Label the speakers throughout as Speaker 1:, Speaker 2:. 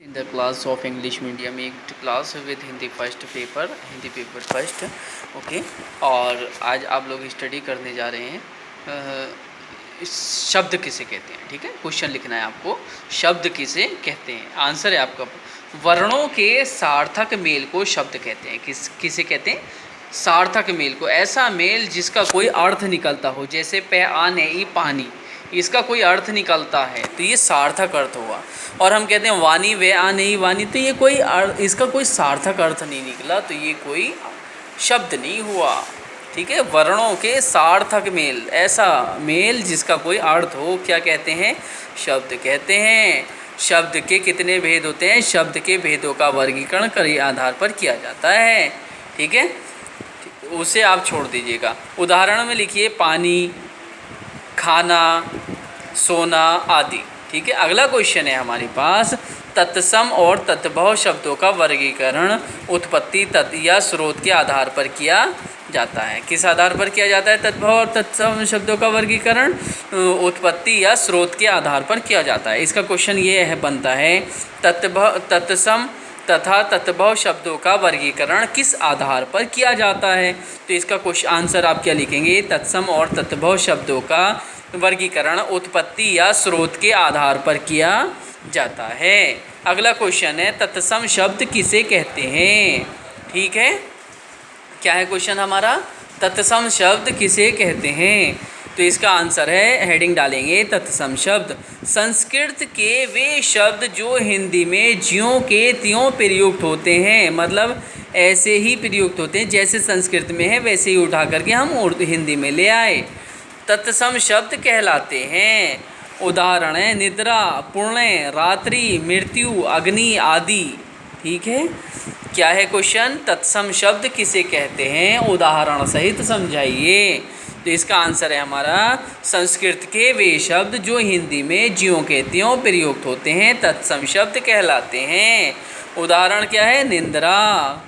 Speaker 1: In the class of English medium एक class with Hindi paper first okay. और आज आप लोग स्टडी करने जा रहे हैं शब्द किसे कहते हैं। ठीक है, क्वेश्चन लिखना है आपको, शब्द किसे कहते हैं। आंसर है आपका वर्णों के सार्थक मेल को शब्द कहते हैं। किसे कहते हैं? सार्थक मेल को। ऐसा मेल जिसका कोई अर्थ निकलता हो, जैसे पे आ नहीं पानी, इसका कोई अर्थ निकलता है तो ये सार्थक अर्थ हुआ। और हम कहते हैं वानी वे आ नहीं वानी, तो ये कोई इसका कोई सार्थक अर्थ नहीं निकला, तो ये कोई शब्द नहीं हुआ। ठीक है, वर्णों के सार्थक मेल, ऐसा मेल जिसका कोई अर्थ हो, क्या कहते हैं? शब्द कहते हैं। शब्द के कितने भेद होते हैं? शब्द के भेदों का वर्गीकरण कई आधार पर किया जाता है। ठीक है, उसे आप छोड़ दीजिएगा। उदाहरण में लिखिए पानी, खाना, सोना आदि। ठीक है, अगला क्वेश्चन है हमारे पास, तत्सम और तत्भव शब्दों का वर्गीकरण उत्पत्ति या स्रोत के आधार पर किया जाता है। किस आधार पर किया जाता है? तत्भव और तत्सम शब्दों का वर्गीकरण उत्पत्ति या स्रोत के आधार पर किया जाता है। इसका क्वेश्चन ये है बनता है, तत्सम तथा तत्भव शब्दों का वर्गीकरण किस आधार पर किया जाता है? तो इसका क्वेश्चन आंसर आप क्या लिखेंगे? तत्सम और तत्भव शब्दों का वर्गीकरण उत्पत्ति या स्रोत के आधार पर किया जाता है। अगला क्वेश्चन है, तत्सम शब्द किसे कहते हैं? ठीक है, क्या है क्वेश्चन हमारा? तत्सम शब्द किसे कहते हैं? तो इसका आंसर है, हेडिंग डालेंगे, तत्सम शब्द संस्कृत के वे शब्द जो हिंदी में ज्यों के त्यों प्रयुक्त होते हैं। मतलब ऐसे ही प्रयुक्त होते हैं जैसे संस्कृत में है, वैसे ही उठा करके हम हिंदी में ले आए, तत्सम शब्द कहलाते हैं। उदाहरण है निद्रा, पुण्य, रात्रि, मृत्यु, अग्नि आदि। ठीक है, क्या है क्वेश्चन? तत्सम शब्द किसे कहते हैं? उदाहरण सहित समझाइए। तो इसका आंसर है हमारा, संस्कृत के वे शब्द जो हिंदी में ज्यों के त्यों प्रयुक्त होते हैं तत्सम शब्द कहलाते हैं। उदाहरण क्या है? निद्रा,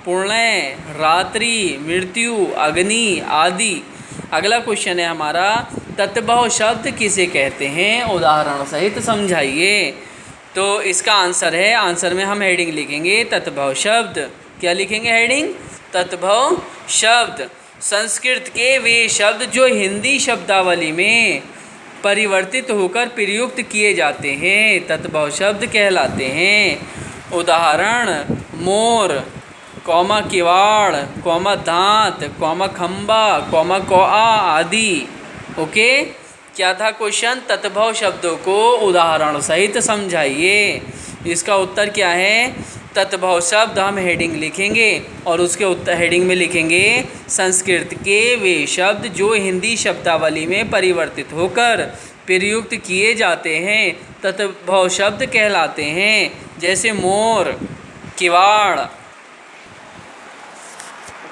Speaker 1: पुण्य, रात्रि, मृत्यु, अग्नि आदि। अगला क्वेश्चन है हमारा, तत्भव शब्द किसे कहते हैं? उदाहरण सहित समझाइए। तो इसका आंसर है, आंसर में हम हेडिंग लिखेंगे तत्भव शब्द। क्या लिखेंगे हेडिंग? तत्भव शब्द संस्कृत के वे शब्द जो हिंदी शब्दावली में परिवर्तित होकर प्रयुक्त किए जाते हैं तत्भव शब्द कहलाते हैं। उदाहरण मोर, कौमा किवाड़, कौमा दांत, कौमा खंबा, कौमा कौआ आदि। ओके, क्या था क्वेश्चन? तत्भव शब्दों को उदाहरण सहित समझाइए। इसका उत्तर क्या है? तत्भव शब्द हम हेडिंग लिखेंगे और उसके उत्तर हेडिंग में लिखेंगे, संस्कृत के वे शब्द जो हिंदी शब्दावली में परिवर्तित होकर प्रयुक्त किए जाते हैं तत्भव शब्द कहलाते हैं। जैसे मोर, किवाड़,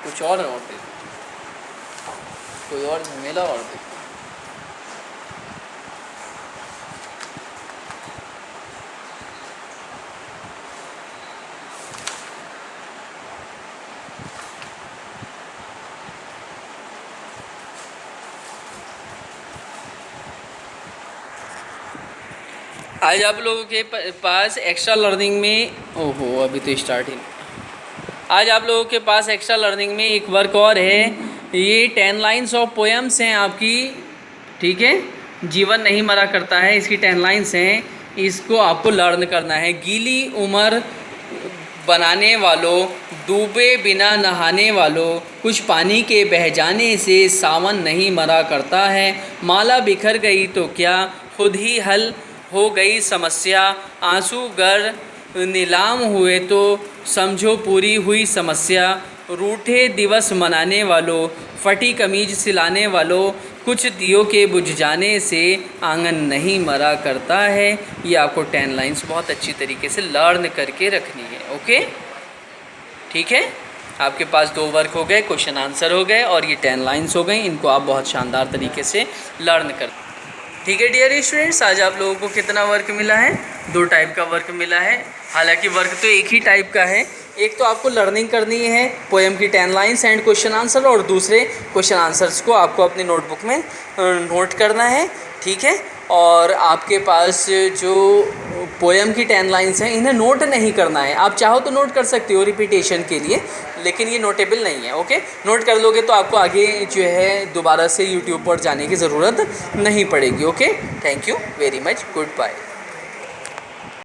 Speaker 1: कुछ और दे, कोई और झमेला और दे। आज आप लोगों के पास एक्स्ट्रा लर्निंग में, ओहो अभी तो स्टार्ट ही, आज आप लोगों के पास एक्स्ट्रा लर्निंग में एक वर्क और है। ये 10 लाइन्स ऑफ पोएम्स हैं आपकी। ठीक है, जीवन नहीं मरा करता है, इसकी 10 लाइन्स हैं, इसको आपको लर्न करना है। गीली उम्र बनाने वालों, डूबे बिना नहाने वालों, कुछ पानी के बह जाने से सावन नहीं मरा करता है। माला बिखर गई तो क्या, खुद ही हल हो गई समस्या। आंसू गर नीलाम हुए तो समझो पूरी हुई समस्या। रूठे दिवस मनाने वालों, फटी कमीज सिलाने वालों, कुछ दियों के बुझ जाने से आंगन नहीं मरा करता है। ये आपको 10 लाइन्स बहुत अच्छी तरीके से लर्न करके रखनी है। ओके, ठीक है, आपके पास 2 वर्क हो गए, क्वेश्चन आंसर हो गए और ये 10 लाइन्स हो गई। इनको आप बहुत शानदार तरीके से लर्न कर। ठीक है डियर स्टूडेंट्स, आज आप लोगों को कितना वर्क मिला है? 2 टाइप का वर्क मिला है। हालांकि वर्क तो एक ही टाइप का है। एक तो आपको लर्निंग करनी है पोएम की 10 लाइन्स एंड क्वेश्चन आंसर, और दूसरे क्वेश्चन आंसर्स को आपको अपनी नोटबुक में नोट करना है। ठीक है, और आपके पास जो पोएम की 10 लाइन्स हैं, इन्हें नोट नहीं करना है। आप चाहो तो नोट कर सकते हो रिपीटेशन के लिए, लेकिन ये नोटेबल नहीं है। ओके, नोट कर लोगे तो आपको आगे जो है दोबारा से यूट्यूब पर जाने की ज़रूरत नहीं पड़ेगी। Okay, thank you very much, good bye.